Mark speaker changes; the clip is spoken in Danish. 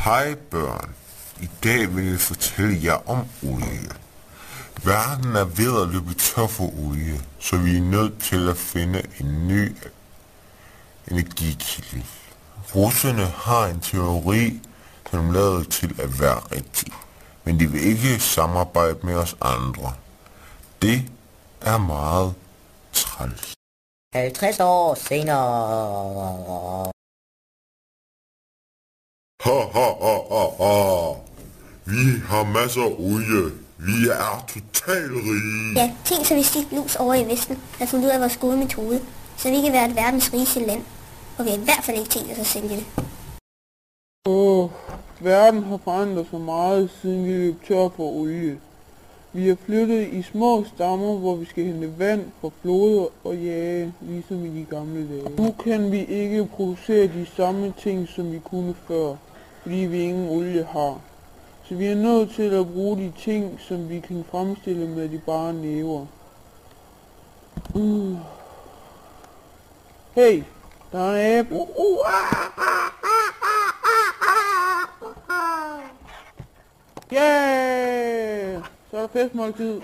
Speaker 1: Hej børn. I dag vil jeg fortælle jer om olie. Verden er ved at løbe tør for olie, så vi er nødt til at finde en ny energikilde. Russerne har en teori, som lader til at være rigtig, men de vil ikke samarbejde med os andre. Det er meget træls.
Speaker 2: 50 år senere.
Speaker 1: Ha ha ha ha ha. Vi har masser af olie. Vi er totalt rige.
Speaker 3: Ja, tænk så hvis de lus over i Vesten har fundet ud af vores gode metode, så vi kan være et verdens rigeste land. Og vi har i hvert fald ikke tænkt os at sælge det.
Speaker 4: Verden har forandret sig meget, siden vi løb tør for olie. Vi er flyttet i små stammer, hvor vi skal hente vand fra floder og jage, ligesom i de gamle dage. Nu kan vi ikke producere de samme ting, som vi kunne før, fordi vi ingen olie har. Så vi er nødt til at bruge de ting, som vi kan fremstille med de bare næver. Hey, der er en abe. Yeah! Så er der festmåltid.